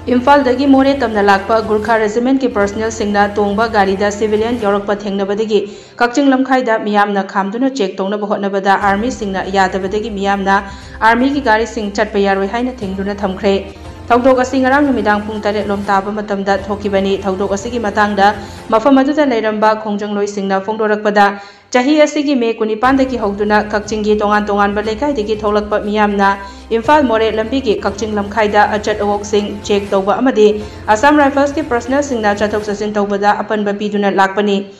Imphal dagi Moreh Tamna lakpa Gurkha Regiment ki personnel singna tongba gari da civilian yarakpa thengnabadagi Kakching lamkhaida Miyamna khamduna check tongnaba hotnabada army singna yadabadagi Miyamna army ki gari sing chatpa yaroi haina thengduna Thingkhre Thaudok asi ngarang numidang pung 8 lom taba matamda thokibani thaudok asigi matangda mafam aduda leiramba khongjang singna phongdorakpada Chahi asigi me kunipan dagi hogduna Kakching gi tongan balekai dagi tholakpa Miyamna Imphal Moreh lambi ki Kakching lamkhaida achat awok sing check tawba amadi Assam Rifles ki personnel singna chathok sasin tawbada apanba piduna lakpani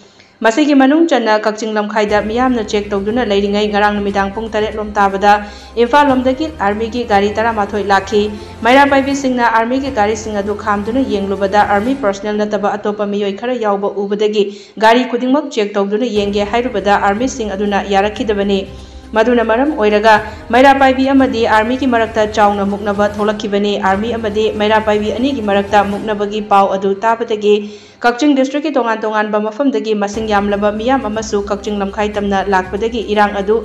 Masigi manung channa Kakching lamkhaida Miyamna check tawduna leiringai ngarang numidang pung 8 lom tabada Imphal lomdagi army ki gari 13 lakhi Maira paibi singna army ki gari singa du khamduna yenglubada army personnel nataba atopa miyoi khara yawba ubadagi gari khudingmak check tawduna yenge hairubada army sing aduna yarakhidabani Maduna maram oiraga Maira paibi amadi army ki marakta chauna muknaba tholakibani army amadi Maira paibi ani ki marakta muknabagi pau adu tabadagi Kakching district ki tongan ba mafamdagi masing yamlaba miyam amasu Kakching lamkhai tamna lakpadagi irang adu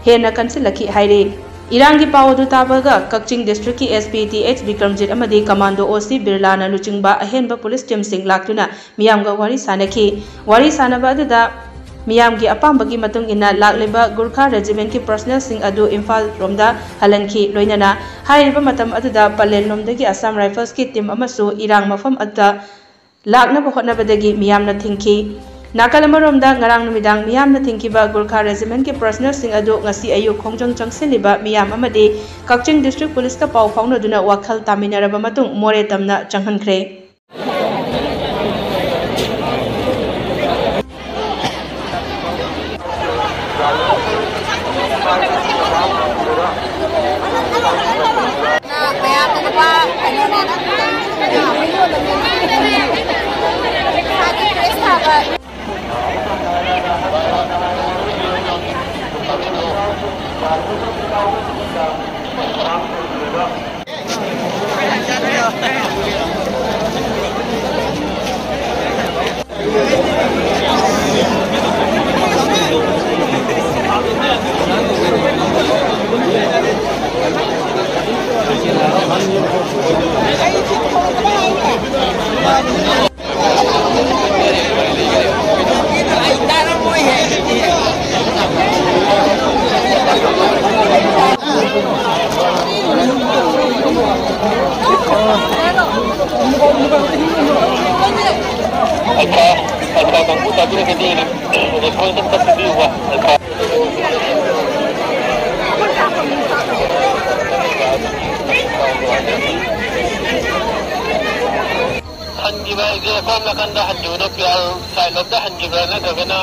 hena kansilaki haire irang ki pau adu tabaga Kakching district ki SPTH Bikramjit amadi commando OC Birlana luchingba ahenba police team sing laktuna Miyamga wari sanaba aduda Miyamgi apambagi matung ina lakliba Gurkha Regiment ki personnel sing adu Imphal romda halanki loinana hairiba matam aduda palen lomdagi Assam Rifles ki team amasu irang mafam adda lakna hotnabadagi Miyamna thingki nakalamaromda ngarang numidang Miyamna thingkiba Gurkha Regiment ki personnel sing adu ngasi ayuk khongjang changsiliba Miyam amadi Kakching district police ka pau faunaduna wakhal taminaraba matung Moreh Tamna changhankre Hanjiba, dia kau makan dah hanju, nak pial, saya nak dah hanjiba, nak kena.